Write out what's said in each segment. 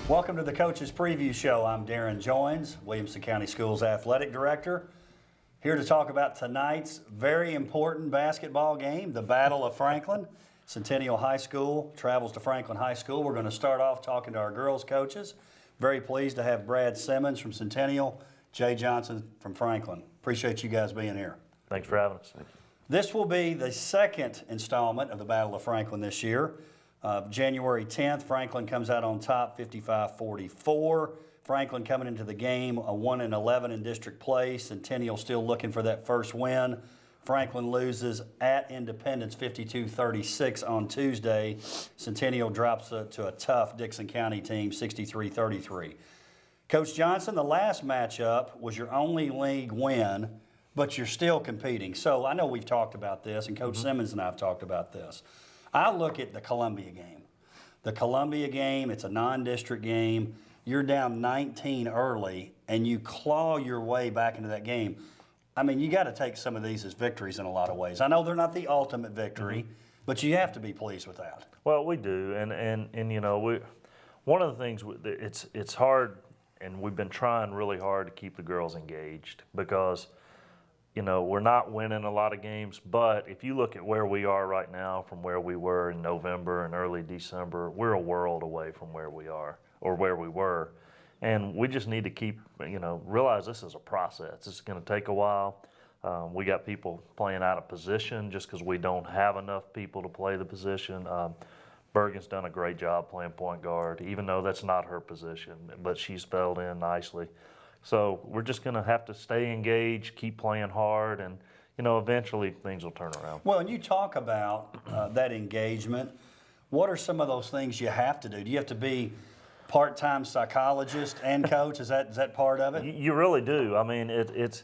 Welcome to the Coach's Preview Show. I'm Darrin Joins, Williamson County Schools Athletic Director, here to talk about tonight's very important basketball game, the Battle of Franklin. Centennial High School travels to Franklin High School. We're going to start off talking to our girls' coaches. Very pleased to have Brad Simmons from Centennial, Jay Johnson from Franklin. Appreciate you guys being here. Thanks for having us. This will be the second installment of the Battle of Franklin this year. January 10th, Franklin comes out on top, 55-44. Franklin coming into the game, a 1-11 in district play. Centennial still looking for that first win. Franklin loses at Independence, 52-36 on Tuesday. Centennial drops to a tough Dickson County team, 63-33. Coach Johnson, the last matchup was your only league win, but you're still competing. So I know we've talked about this, and Coach Simmons and I have talked about this. I look at the Columbia game. The Columbia game, it's a non-district game. You're down 19 early, and you claw your way back into that game. I mean, you got to take some of these as victories in a lot of ways. I know they're not the ultimate victory, but you have to be pleased with that. Well, we do, and you know, one of the things, it's hard, and we've been trying really hard to keep the girls engaged because, you know, we're not winning a lot of games, but if you look at where we are right now from where we were in November and early December, we're a world away from where we are or where we were. And we just need to keep, you know, realize this is a process. It's going to take a while. We got people playing out of position just because we don't have enough people to play the position. Bergen's done a great job playing point guard, even though that's not her position, but she's filled in nicely. So we're just going to have to stay engaged, keep playing hard, and, you know, eventually things will turn around. Well, and you talk about that engagement. What are some of those things you have to do? Do you have to be part-time psychologist and coach? Is that part of it? You really do. I mean, it's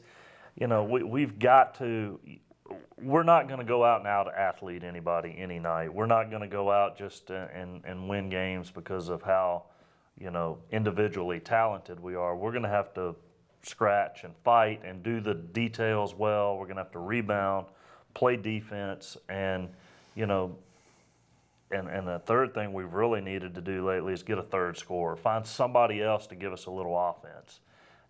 you know, we've got to. We're not going to go out and out-athlete anybody any night. We're not going to go out just and win games because of how, you know, individually talented we are. We're going to have to scratch and fight and do the details well. We're going to have to rebound, play defense, and, you know, and the third thing we've really needed to do lately is get a third scorer, find somebody else to give us a little offense.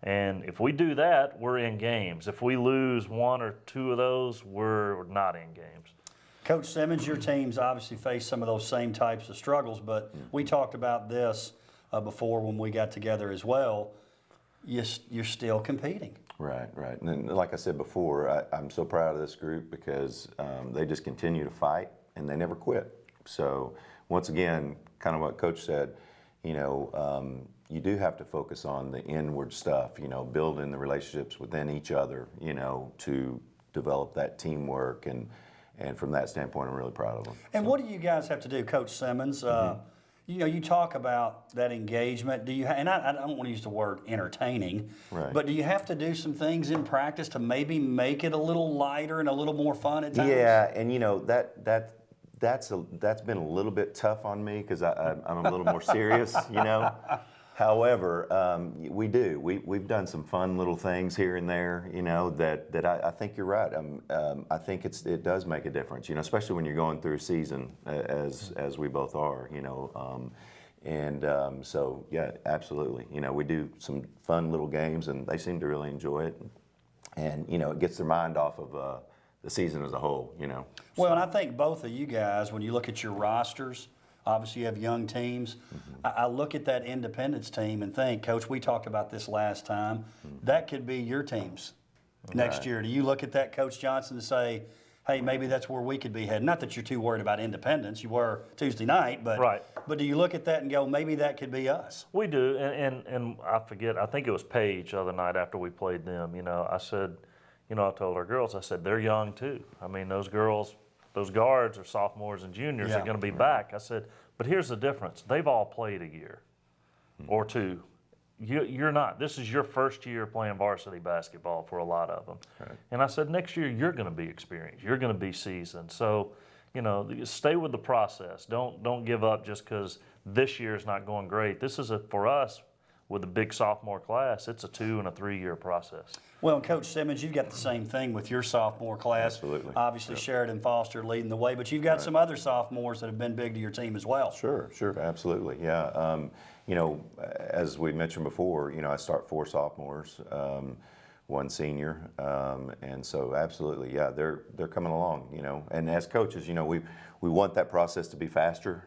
And if we do that, we're in games. If we lose one or two of those, we're not in games. Coach Simmons, your teams obviously face some of those same types of struggles, but we talked about this before when we got together as well. You're still competing. Right. And then, like I said before, I'm so proud of this group because they just continue to fight and they never quit. So once again, kind of what Coach said, you know, you do have to focus on the inward stuff, you know, building the relationships within each other, you know, to develop that teamwork. And from that standpoint, I'm really proud of them. And what do you guys have to do, Coach Simmons? You know, you talk about that engagement. Do you? And I don't want to use the word entertaining, right, but do you have to do some things in practice to maybe make it a little lighter and a little more fun at times? Yeah, and you know that's been a little bit tough on me because I'm a little more serious, you know. However, we've done some fun little things here and there, you know, that I think you're right. I think it does make a difference, you know, especially when you're going through a season as we both are, you know. So yeah, absolutely. You know, we do some fun little games, and they seem to really enjoy it, and you know, it gets their mind off of the season as a whole, you know. Well, and I think both of you guys, when you look at your rosters, obviously you have young teams. I look at that Independence team and think, Coach, we talked about this last time, that could be your teams next year. Do you look at that, Coach Johnson, and say, hey, maybe that's where we could be headed? Not that you're too worried about Independence. You were Tuesday night, but right. But do you look at that and go, maybe that could be us? We do, and I forget, I think it was Paige the other night after we played them. You know, I said, you know, I told our girls, I said, they're young too. I mean, those girls, those guards are sophomores and juniors are going to be back. I said, but here's the difference. They've all played a year or two. You're not. This is your first year playing varsity basketball for a lot of them. Right. And I said, next year you're going to be experienced. You're going to be seasoned. So, you know, stay with the process. Don't give up just because this year is not going great. This is for us. with the big sophomore class, it's a 2 and a 3 year process. Well, and Coach Simmons, you've got the same thing with your sophomore class. Absolutely. Obviously, Sheridan Foster leading the way, but you've got some other sophomores that have been big to your team as well. Sure, absolutely, yeah. You know, as we mentioned before, you know, I start 4 sophomores, 1 senior, and so absolutely, yeah, they're coming along, you know. And as coaches, you know, we want that process to be faster,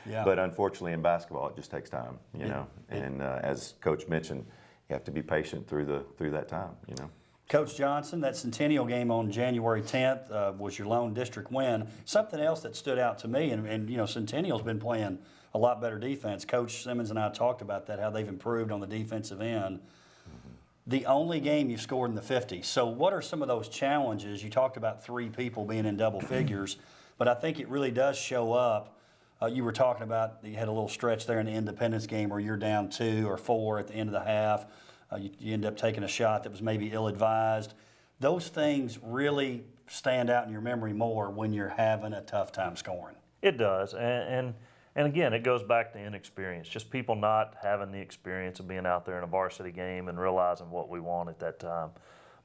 Yeah. but unfortunately in basketball it just takes time, you know. And as Coach mentioned, you have to be patient through that time, you know. Coach Johnson, that Centennial game on January 10th was your lone district win. Something else that stood out to me, and you know, Centennial's been playing a lot better defense. Coach Simmons and I talked about that, how they've improved on the defensive end. The only game you've scored in the 50s. So what are some of those challenges? You talked about 3 people being in double figures, but I think it really does show up. You were talking about you had a little stretch there in the Independence game where you're down 2 or 4 at the end of the half. You end up taking a shot that was maybe ill-advised. Those things really stand out in your memory more when you're having a tough time scoring. It does, and again, it goes back to inexperience. Just people not having the experience of being out there in a varsity game and realizing what we want at that time.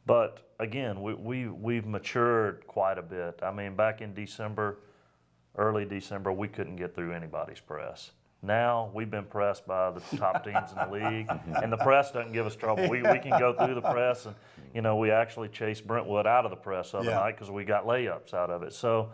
But again, we've matured quite a bit. I mean, back in December, early December, we couldn't get through anybody's press. Now we've been pressed by the top teams in the league, and the press doesn't give us trouble. We can go through the press, and you know, we actually chased Brentwood out of the press the other night because we got layups out of it. So,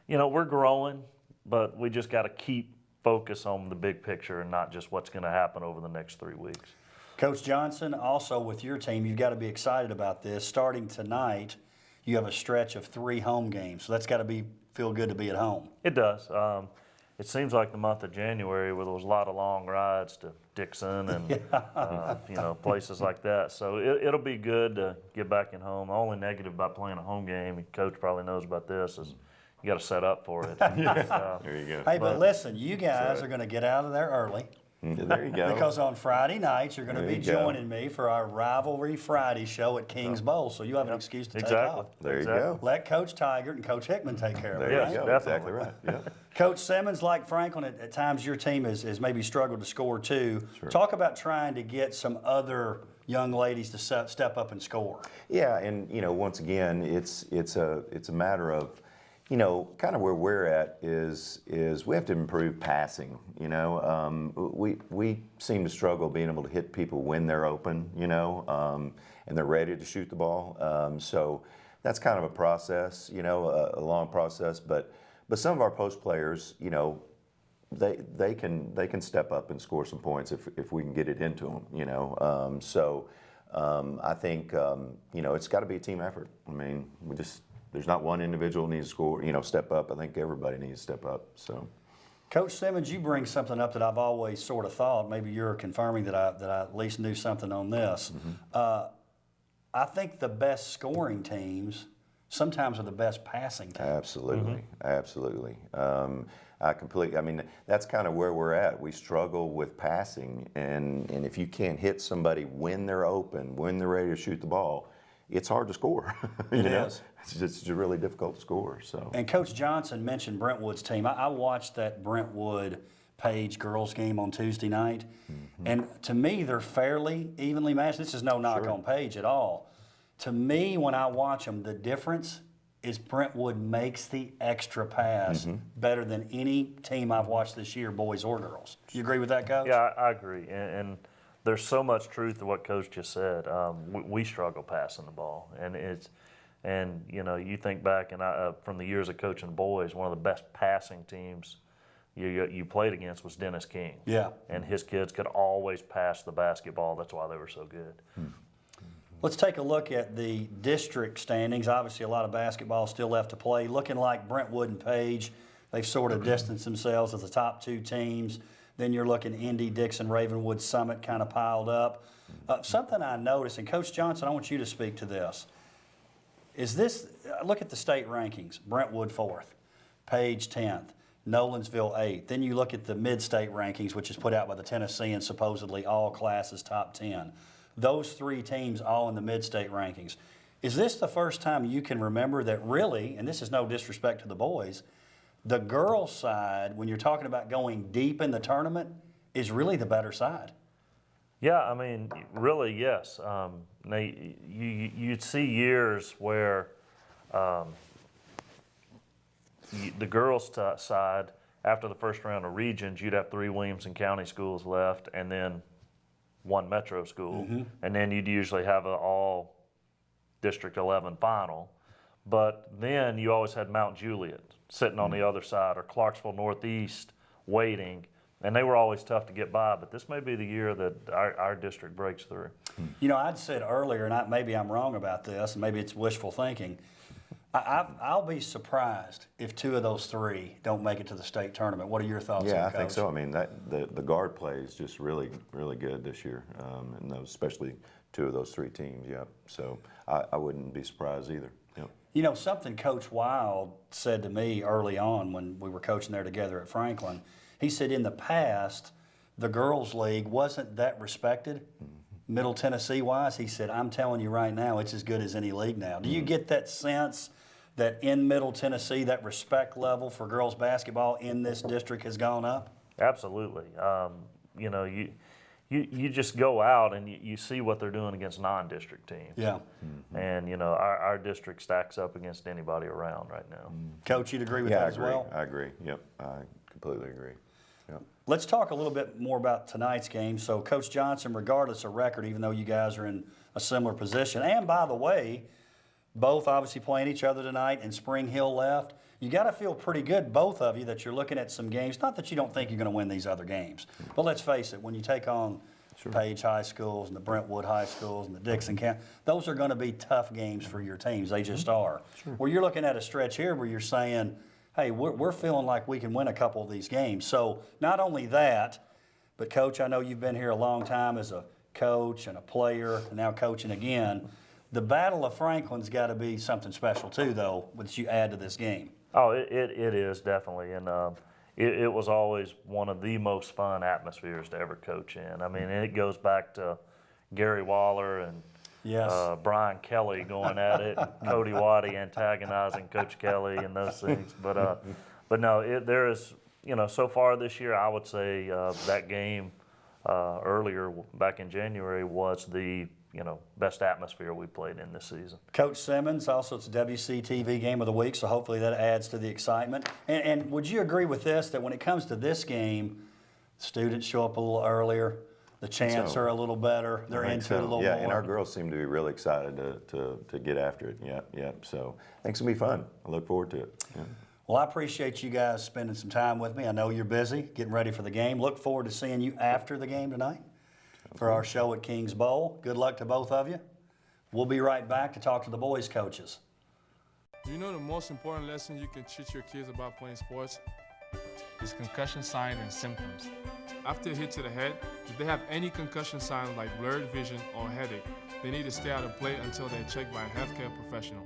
you know, we're growing, but we just got to keep focus on the big picture and not just what's going to happen over the next 3 weeks. Coach Johnson, also with your team, you've got to be excited about this. Starting tonight, you have a stretch of 3 home games, so that's got to feel good to be at home. It does. It seems like the month of January where there was a lot of long rides to Dixon and you know, places like that. So it'll be good to get back in home. The only negative about playing a home game, and Coach probably knows about this, is you got to set up for it. There you go. Hey, but listen, you guys are going to get out of there early. There you go. Because on Friday nights, you're going to There be you go. joining me for our Rivalry Friday show at Kings Bowl. So you have an excuse to take off. There you go. Let Coach Tigert and Coach Hickman take care of it. There Right? you go. definitely. Exactly right. Yeah. Coach Simmons, like Franklin, at times your team has maybe struggled to score too. Sure. Talk about trying to get some other young ladies to step up and score. Yeah, and you know, once again, it's a matter of, you know, kind of where we're at is we have to improve passing. You know, we seem to struggle being able to hit people when they're open. You know, and they're ready to shoot the ball. So that's kind of a process. You know, a long process. But some of our post players, you know, they can step up and score some points if we can get it into them. You know, I think you know, it's got to be a team effort. I mean, there's not one individual needs to score, you know, step up. I think everybody needs to step up. So, Coach Simmons, you bring something up that I've always sort of thought. Maybe you're confirming that I at least knew something on this. I think the best scoring teams sometimes are the best passing teams. absolutely, absolutely. I mean, that's kind of where we're at. We struggle with passing, and if you can't hit somebody when they're open, when they're ready to shoot the ball, it's hard to score. It is. It's just really difficult to score. So. And Coach Johnson mentioned Brentwood's team. I watched that Brentwood Page girls game on Tuesday night, and to me, they're fairly evenly matched. This is no knock on Page at all. To me, when I watch them, the difference is Brentwood makes the extra pass better than any team I've watched this year, boys or girls. Do you agree with that, Coach? Yeah, I agree. And there's so much truth to what Coach just said. We struggle passing the ball, and you know, you think back and from the years of coaching boys, one of the best passing teams you played against was Dennis King. Yeah. And his kids could always pass the basketball. That's why they were so good. Let's take a look at the district standings. Obviously, a lot of basketball still left to play. Looking like Brentwood and Page, they've sort of distanced themselves as the top 2 teams. Then you're looking Indy, Dixon, Ravenwood, Summit kind of piled up. Something I noticed, and Coach Johnson, I want you to speak to this. Look at the state rankings. Brentwood 4th, Page 10th, Nolensville 8th. Then you look at the mid-state rankings, which is put out by the Tennessean, supposedly all classes top 10. Those 3 teams all in the mid-state rankings. Is this the first time you can remember that really, and this is no disrespect to the boys, the girls' side, when you're talking about going deep in the tournament, is really the better side? Yeah, I mean, really, yes. Now, you'd see years where the girls' side, after the first round of regions, you'd have 3 Williamson County schools left and then 1 metro school. And then you'd usually have an all District 11 final. But then you always had Mount Juliet sitting on the other side, or Clarksville Northeast waiting. And they were always tough to get by, but this may be the year that our district breaks through. You know, I'd said earlier, and maybe I'm wrong about this, and maybe it's wishful thinking, I'll be surprised if 2 of those 3 don't make it to the state tournament. What are your thoughts on Yeah, it, I think Coach? so. I mean, the guard play is just really, really good this year, and especially 2 of those 3 teams. Yeah, so I wouldn't be surprised either. Yep. You know, something Coach Wild said to me early on when we were coaching there together at Franklin, he said in the past, the girls' league wasn't that respected, Middle Tennessee-wise. He said, I'm telling you right now, it's as good as any league now. Do you get that sense that in Middle Tennessee, that respect level for girls basketball in this district has gone up? Absolutely. You know, you just go out and you see what they're doing against non-district teams. Yeah. And, you know, our district stacks up against anybody around right now. Coach, you'd agree with Yeah, that I as agree. well? I agree. Yep, I completely agree. Yep. Let's talk a little bit more about tonight's game. So, Coach Johnson, regardless of record, even though you guys are in a similar position, and by the way, both obviously playing each other tonight, and Spring Hill left, you got to feel pretty good, both of you, that you're looking at some games. Not that you don't think you're going to win these other games, but let's face it, when you take on Page High Schools and the Brentwood High Schools and the Dixon County, those are going to be tough games for your teams. They just are. Where you're looking at a stretch here where you're saying, hey, we're feeling like we can win a couple of these games. So not only that, but Coach, I know you've been here a long time as a coach and a player, and now coaching again. The Battle of Franklin's got to be something special too, though, which you add to this game. Oh, it is definitely, and it was always one of the most fun atmospheres to ever coach in. I mean, it goes back to Gary Waller and Brian Kelly going at it, Cody Waddy antagonizing Coach Kelly and those things. But no, there is, you know, so far this year, I would say that game earlier back in January was the best atmosphere we played in this season. Coach Simmons, also it's a WCTV Game of the Week, so hopefully that adds to the excitement. And would you agree with this, that when it comes to this game, students show up a little earlier, the chants are a little better, they're into it a little more? Yeah, and our girls seem to be really excited to get after it. Yeah. So I think it's going to be fun. I look forward to it. Yeah. Well, I appreciate you guys spending some time with me. I know you're busy getting ready for the game. Look forward to seeing you after the game tonight for our show at Kings Bowl. Good luck to both of you. We'll be right back to talk to the boys' coaches. You know the most important lesson you can teach your kids about playing sports is concussion signs and symptoms. After a hit to the head, if they have any concussion signs like blurred vision or headache, they need to stay out of play until they're checked by a healthcare professional.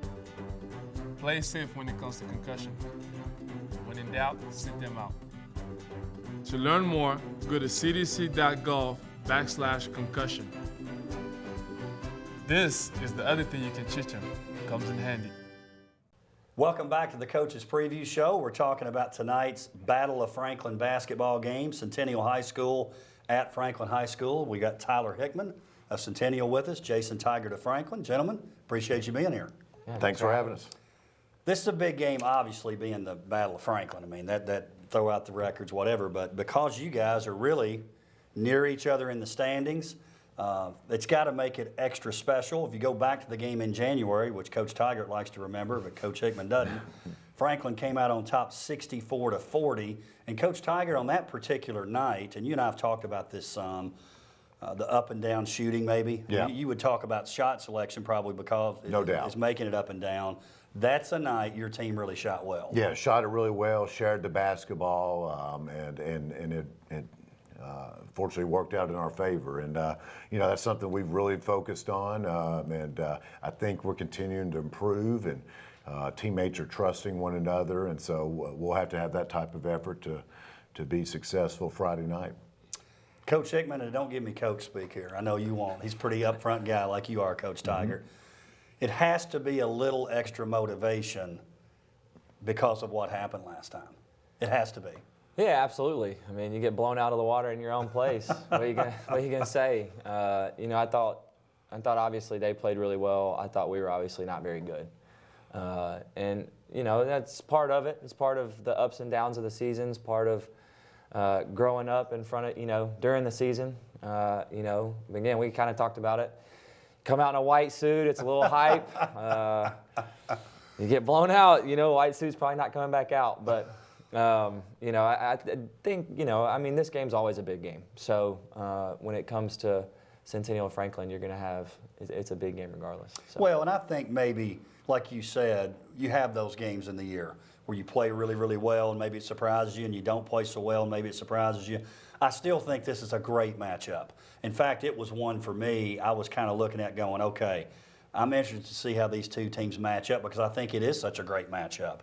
Play safe when it comes to concussion. When in doubt, sit them out. To learn more, go to cdc.gov/concussion. This is the other thing you can teach them. Comes in handy. Welcome back to the Coaches Preview Show. We're talking about tonight's Battle of Franklin basketball game, Centennial High School at Franklin High School. We got Tyler Hickman of Centennial with us, Jason Tigert of Franklin. Gentlemen, appreciate you being here. Yeah, thanks for having us. This is a big game, obviously, being the Battle of Franklin. I mean, that throw out the records, whatever, but because you guys are really near each other in the standings, it's got to make it extra special. If you go back to the game in January, which Coach Tigert likes to remember, but Coach Hickman doesn't, Franklin came out on top 64-40, and Coach Tigert on that particular night, and you and I have talked about this some, the up and down shooting maybe. Yeah. You would talk about shot selection probably because No doubt. it's making it up and down. That's a night your team really shot well. Yeah, shot it really well, shared the basketball, and it fortunately worked out in our favor. And, that's something we've really focused on, and I think we're continuing to improve, and teammates are trusting one another, and so we'll have to have that type of effort to be successful Friday night. Coach Hickman, and don't give me coach speak here. I know you won't. He's a pretty upfront guy like you are, Coach Tigert. It has to be a little extra motivation because of what happened last time. It has to be. Yeah, absolutely. I mean, you get blown out of the water in your own place. What are you gonna say? I thought obviously they played really well. I thought we were obviously not very good, and that's part of it. It's part of the ups and downs of the seasons. Part of growing up in front of during the season. Again, we kind of talked about it. Come out in a white suit, it's a little hype. You get blown out, white suit's probably not coming back out. But, I think, this game's always a big game. So when it comes to Centennial Franklin, you're going to have, it's a big game regardless. So. Well, and I think maybe, like you said, you have those games in the year where you play really, really well and maybe it surprises you, and you don't play so well and maybe it surprises you. I still think this is a great matchup. In fact, it was one for me I was kind of looking at going, okay, I'm interested to see how these two teams match up because I think it is such a great matchup.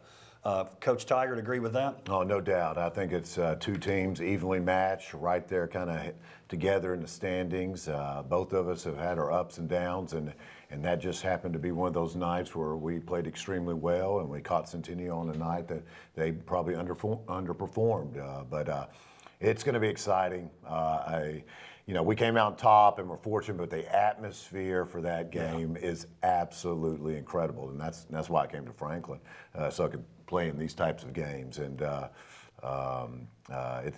Coach Tigert, agree with that? Oh, no doubt. I think it's two teams evenly matched, right there kind of together in the standings. Both of us have had our ups and downs, and that just happened to be one of those nights where we played extremely well, and we caught Centennial on a night that they probably underperformed. But it's going to be exciting. We came out top and we're fortunate, but the atmosphere for that game is absolutely incredible, and that's why I came to Franklin, so I could play in these types of games, and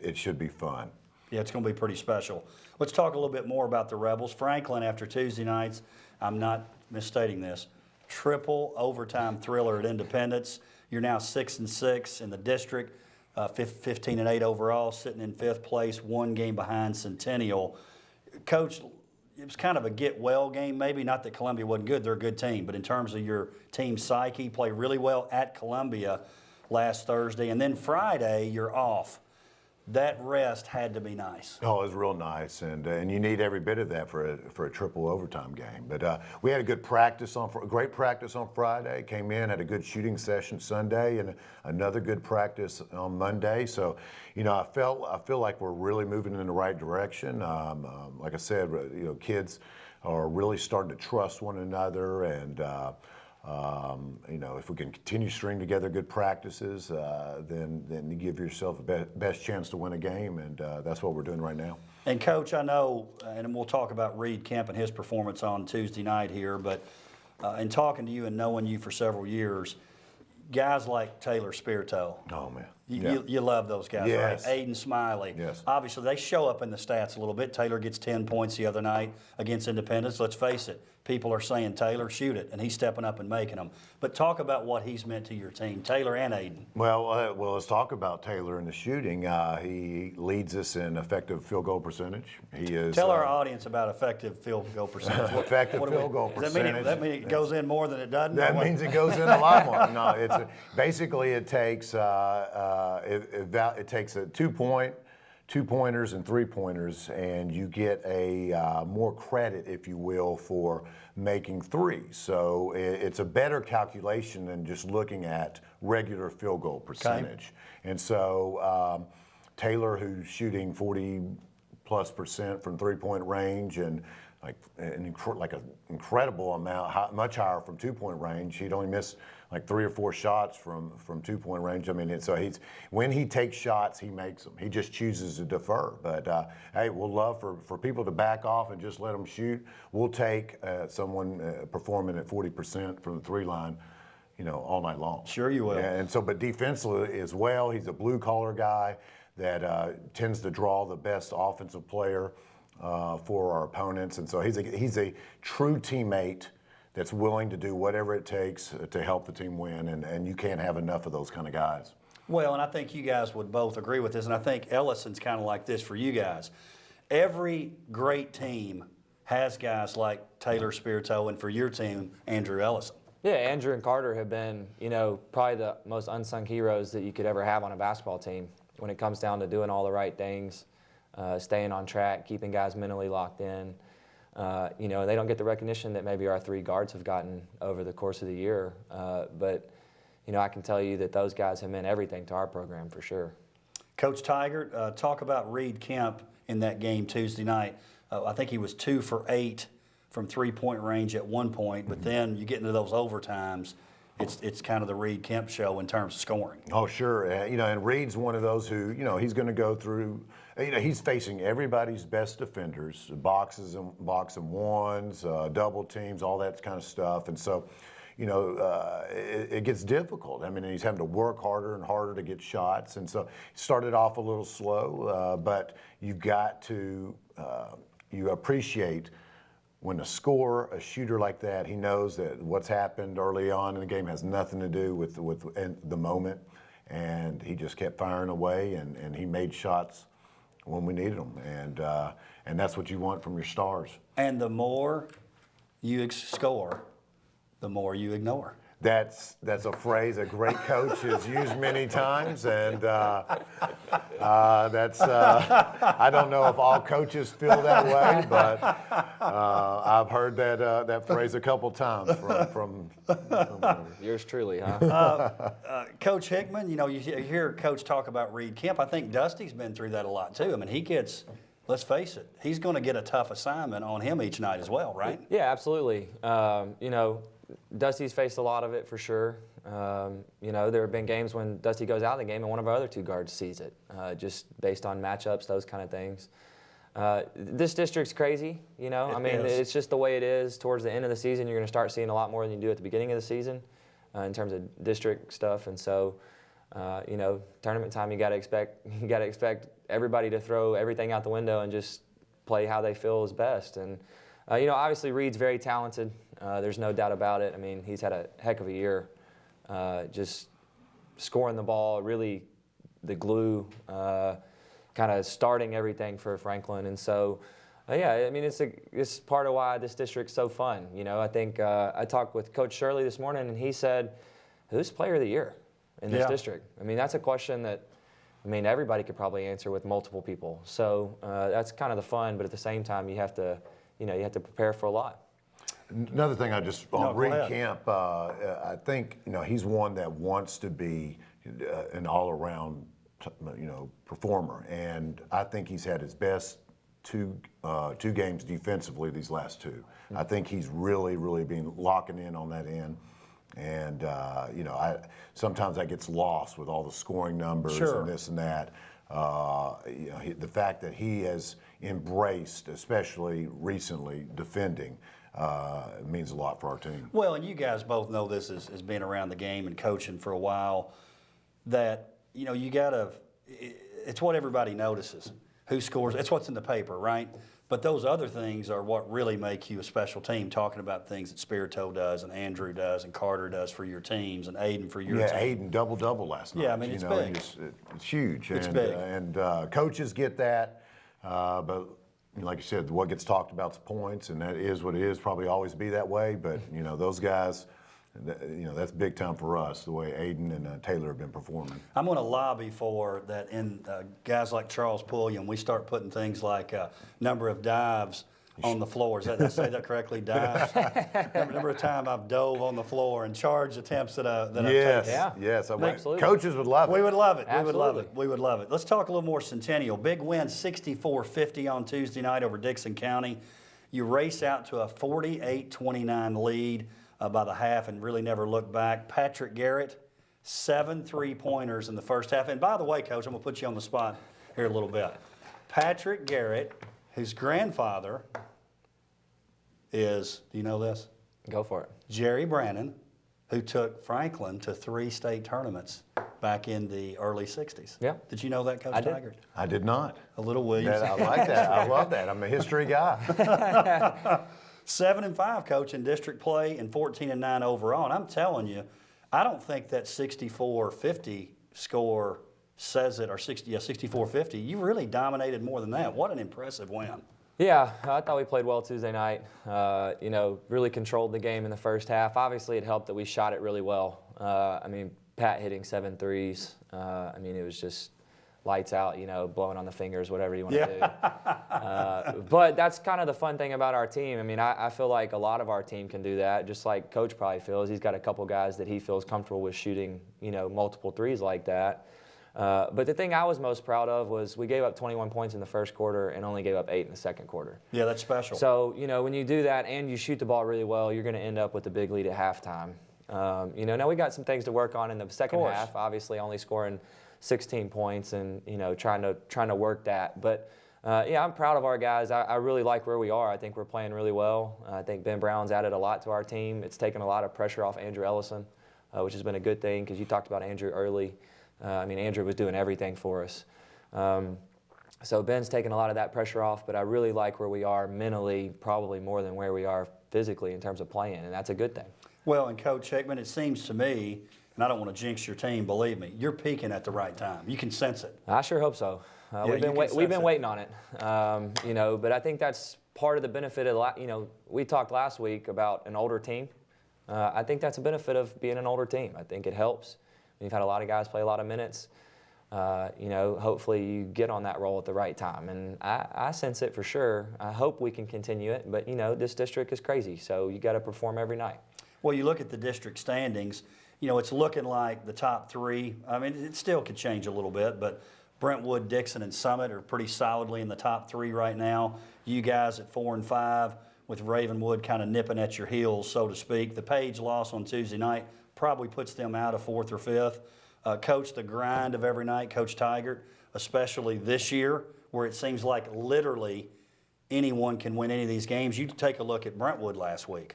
it should be fun. Yeah, it's going to be pretty special. Let's talk a little bit more about the Rebels. Franklin, after Tuesday nights, I'm not misstating this, triple overtime thriller at Independence. You're now 6-6 in the district. 15-8 overall, sitting in 5th place, one game behind Centennial. Coach, it was kind of a get-well game maybe, not that Columbia wasn't good, they're a good team, but in terms of your team psyche, play really well at Columbia last Thursday, and then Friday you're off. That rest had to be nice. Oh, it was real nice, and you need every bit of that for a triple overtime game. But we had a great practice on Friday. Came in, had a good shooting session Sunday, and another good practice on Monday. So, I feel like we're really moving in the right direction. Like I said, kids are really starting to trust one another, and if we can continue string together good practices, then you give yourself the best chance to win a game, and that's what we're doing right now. And Coach, I know, and we'll talk about Reed Kemp and his performance on Tuesday night here, but in talking to you and knowing you for several years, guys like Taylor Spirito. Oh, man. You love those guys, yes. Right? Aiden Smiley. Yes. Obviously, they show up in the stats a little bit. Taylor gets 10 points the other night against Independence. Let's face it. People are saying, Taylor, shoot it, and he's stepping up and making them. But talk about what he's meant to your team, Taylor and Aiden. Well, let's talk about Taylor in the shooting. He leads us in effective field goal percentage. He is. Tell our audience about effective field goal percentage. Effective field goal percentage. Does that mean it goes in more than it doesn't? That means it goes in a lot more. No, basically it takes it takes a 2-pointers and 3-pointers, and you get a more credit, if you will, for making threes. So it's a better calculation than just looking at regular field goal percentage. Okay. And so Taylor, who's shooting 40+% from 3-point range, and like an incredible amount, much higher from 2-point range. He'd only missed like 3 or 4 shots from 2-point range. I mean, when he takes shots, he makes them. He just chooses to defer. But hey, we'll love for people to back off and just let them shoot. We'll take someone performing at 40% from the 3 line, all night long. Sure you will. And so, but defensively as well, he's a blue collar guy that tends to draw the best offensive player for our opponents, and so he's a true teammate that's willing to do whatever it takes to help the team win, and you can't have enough of those kind of guys. Well, and I think you guys would both agree with this, and I think Ellison's kind of like this for you guys. Every great team has guys like Taylor Spirito, and for your team, Andrew Ellison. Yeah, Andrew and Carter have been, probably the most unsung heroes that you could ever have on a basketball team when it comes down to doing all the right things. Staying on track, keeping guys mentally locked in. They don't get the recognition that maybe our 3 guards have gotten over the course of the year. But I can tell you that those guys have meant everything to our program for sure. Coach Tigert, talk about Reed Kemp in that game Tuesday night. I think he was 2 for 8 from 3-point range at one point, but then you get into those overtimes, it's kind of the Reed Kemp show in terms of scoring. Oh, sure. And Reed's one of those who, he's going to go through, he's facing everybody's best defenders, box and ones, double teams, all that kind of stuff. And so, it gets difficult. I mean, he's having to work harder and harder to get shots. And so he started off a little slow, but you've got to, you appreciate when a shooter like that, he knows that what's happened early on in the game has nothing to do with the moment, and he just kept firing away, and he made shots when we needed them, and that's what you want from your stars. And the more you score, the more you ignore. That's a phrase a great coach has used many times, and that's I don't know if all coaches feel that way, but I've heard that phrase a couple times from Yours truly, huh? Coach Hickman, you hear Coach talk about Reed Kemp. I think Dusty's been through that a lot too. I mean, let's face it, he's going to get a tough assignment on him each night as well, right? Yeah, absolutely. Dusty's faced a lot of it for sure. There have been games when Dusty goes out of the game and one of our other two guards sees it, just based on matchups, those kind of things. This district's crazy, it's just the way it is. Towards the end of the season, you're going to start seeing a lot more than you do at the beginning of the season in terms of district stuff. And so, tournament time, you got to expect everybody to throw everything out the window and just play how they feel is best. And obviously Reed's very talented. There's no doubt about it. I mean, he's had a heck of a year, just scoring the ball, really the glue, kind of starting everything for Franklin. And so, it's part of why this district's so fun. I think I talked with Coach Shirley this morning, and he said, "Who's Player of the Year in this district?" I mean, that's a question that everybody could probably answer with multiple people. So that's kind of the fun, but at the same time, you have to prepare for a lot. Another thing on Reed Kemp, I think, he's one that wants to be an all-around, performer. And I think he's had his best two games defensively these last two. I think he's really, really been locking in on that end. And, sometimes that gets lost with all the scoring numbers and this and that. The fact that he has embraced, especially recently, defending, means a lot for our team. Well, and you guys both know this as being around the game and coaching for a while, that, it's what everybody notices, who scores. It's what's in the paper, right? But those other things are what really make you a special team, talking about things that Spirito does and Andrew does and Carter does for your teams and Aiden for your team. Yeah, Aiden double-double last night. Yeah, it's big. It's huge. It's big. And coaches get that, but like you said, what gets talked about is points, and that is what it is. Probably always be that way, but those guys, that's big time for us. The way Aiden and Taylor have been performing. I'm going to lobby for that. In guys like Charles Pulliam, we start putting things like number of dives on the floor. Did I say that correctly? Dives. Remember a time I've dove on the floor and charge attempts that I've taken. Yes. Absolutely. Coaches would love it. We would love it. Absolutely. We would love it. Let's talk a little more Centennial. Big win, 64-50 on Tuesday night over Dixon County. You race out to a 48-29 lead by the half and really never look back. Patrick Garrett, 7 3-pointers in the first half. And by the way, Coach, I'm going to put you on the spot here a little bit. Patrick Garrett, whose grandfather is, do you know this? Go for it. Jerry Brannon, who took Franklin to 3 state tournaments back in the early 60s. Yeah. Did you know that, Coach I did. Tigert? I did not. A little Williamson. I like that. I love that. I'm a history guy. 7-5, Coach, in district play and 14-9 overall. And I'm telling you, I don't think that 64-50 score says it, or 64-50. You really dominated more than that. What an impressive win. Yeah, I thought we played well Tuesday night. Really controlled the game in the first half. Obviously, it helped that we shot it really well. Pat hitting 7 threes. It was just lights out, blowing on the fingers, whatever you want to do. But that's kind of the fun thing about our team. I feel like a lot of our team can do that, just like Coach probably feels. He's got a couple guys that he feels comfortable with shooting, multiple threes like that. But the thing I was most proud of was we gave up 21 points in the first quarter and only gave up 8 in the second quarter. Yeah, that's special. So, when you do that and you shoot the ball really well, you're going to end up with a big lead at halftime. You know, now we got some things to work on in the second half. Obviously, only scoring 16 points and, you know, trying to work that. But yeah, I'm proud of our guys. I really like where we are. I think we're playing really well. I think Ben Brown's added a lot to our team. It's taken a lot of pressure off Andrew Ellison, which has been a good thing because you talked about Andrew early. I mean, Andrew was doing everything for us. So Ben's taken a lot of that pressure off, but I really like where we are mentally, probably more than where we are physically in terms of playing, and that's a good thing. Well, and Coach Hickman, it seems to me, and I don't want to jinx your team, believe me, you're peaking at the right time. You can sense it. I sure hope so. We've been waiting on it, you know, but I think that's part of the benefit of, you know, we talked last week about an older team. I think that's a benefit of being an older team. I think it helps. You've had a lot of guys play a lot of minutes. You know, hopefully you get on that role at the right time. And I sense it for sure. I hope we can continue it. But, you know, this district is crazy, so you got to perform every night. Well, you look at the district standings, you know, it's looking like the top three. I mean, it still could change a little bit, but Brentwood, Dixon, and Summit are pretty solidly in the top three right now. You guys at 4 and 5 with Ravenwood kind of nipping at your heels, so to speak. The Page loss on Tuesday night probably puts them out of 4th or 5th. Coach, the grind of every night, Coach Tigert, especially this year, where it seems like literally anyone can win any of these games. You take a look at Brentwood last week.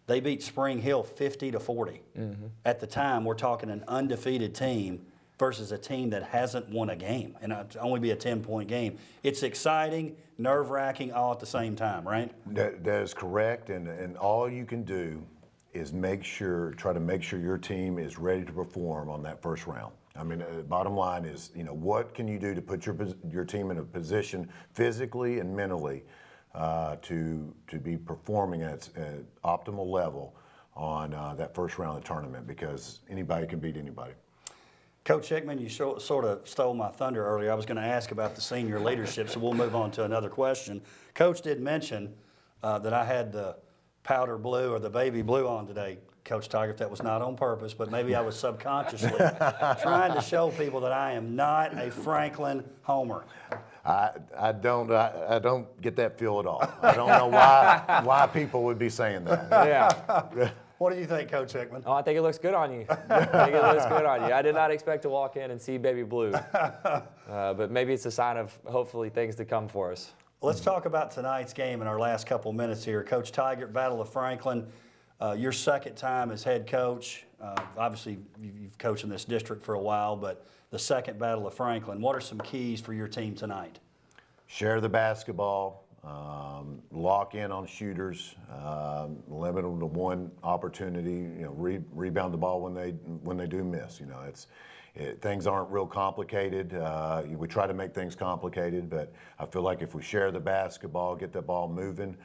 They beat Spring Hill 50-40. Mm-hmm. At the time, we're talking an undefeated team versus a team that hasn't won a game, and it'll only be a 10-point game. It's exciting, nerve-wracking, all at the same time, right? That is correct, and all you can do is try to make sure your team is ready to perform on that first round. I mean, bottom line is, you know, what can you do to put your team in a position physically and mentally to be performing at an optimal level on that first round of the tournament, because anybody can beat anybody. Coach Hickman, you sort of stole my thunder earlier. I was going to ask about the senior leadership, so we'll move on to another question. Coach did mention that I had the powder blue or the baby blue on today, Coach Tigert. That was not on purpose, but maybe I was subconsciously trying to show people that I am not a Franklin homer. I don't get that feel at all. I don't know why people would be saying that. Yeah. What do you think, Coach Hickman? Oh, I think it looks good on you. I did not expect to walk in and see baby blue, but maybe it's a sign of hopefully things to come for us. Let's talk about tonight's game in our last couple of minutes here. Coach Tigert, Battle of Franklin, your second time as head coach. Obviously, you've coached in this district for a while, but the second Battle of Franklin. What are some keys for your team tonight? Share the basketball, lock in on shooters, limit them to one opportunity. You know, rebound the ball when they do miss. You know, things aren't real complicated. We try to make things complicated, but I feel like if we share the basketball, get the ball moving,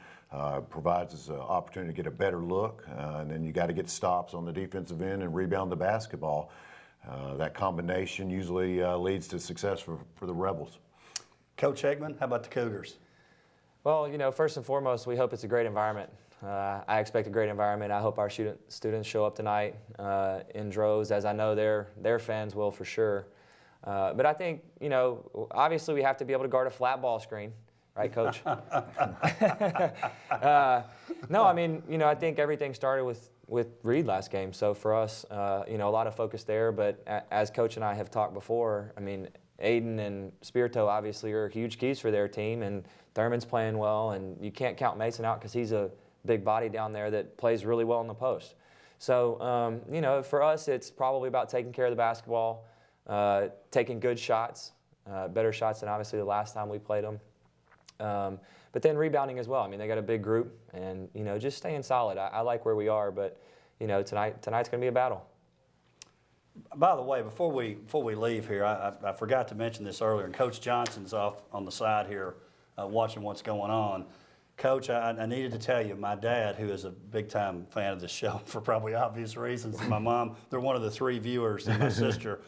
provides us an opportunity to get a better look, and then you got to get stops on the defensive end and rebound the basketball. That combination usually leads to success for the Rebels. Coach Hickman, how about the Cougars? Well, you know, first and foremost, we hope it's a great environment. I expect a great environment. I hope our students show up tonight in droves, as I know their fans will for sure. But I think, you know, obviously we have to be able to guard a flat ball screen, right, Coach? No, I mean, you know, I think everything started with Reed last game. So for us, you know, a lot of focus there. But as Coach and I have talked before, I mean, Aiden and Spirito obviously are huge keys for their team, and Thurman's playing well, and you can't count Mason out because he's a big body down there that plays really well in the post. So, you know, for us, it's probably about taking care of the basketball, taking good shots, better shots than obviously the last time we played them. But then rebounding as well. I mean, they got a big group, and, you know, just staying solid. I like where we are, but, you know, tonight's going to be a battle. By the way, before we leave here, I forgot to mention this earlier, and Coach Johnson's off on the side here watching what's going on. Coach, I needed to tell you, my dad, who is a big-time fan of this show for probably obvious reasons, and my mom, they're one of the 3 viewers, and my sister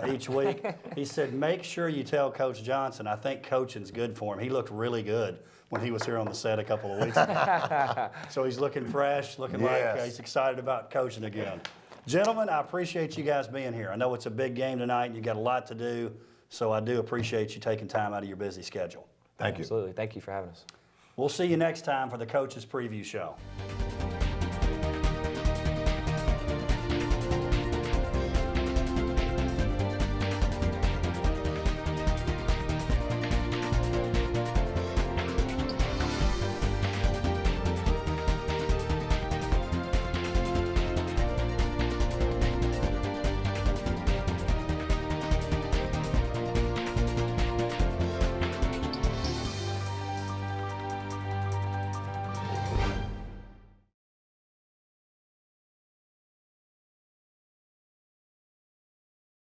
each week. He said, make sure you tell Coach Johnson, I think coaching's good for him. He looked really good when he was here on the set a couple of weeks ago. So he's looking fresh, looking like he's excited about coaching again. Gentlemen, I appreciate you guys being here. I know it's a big game tonight, and you've got a lot to do, so I do appreciate you taking time out of your busy schedule. Thank you. Absolutely. Thank you for having us. We'll see you next time for the Coach's Preview Show.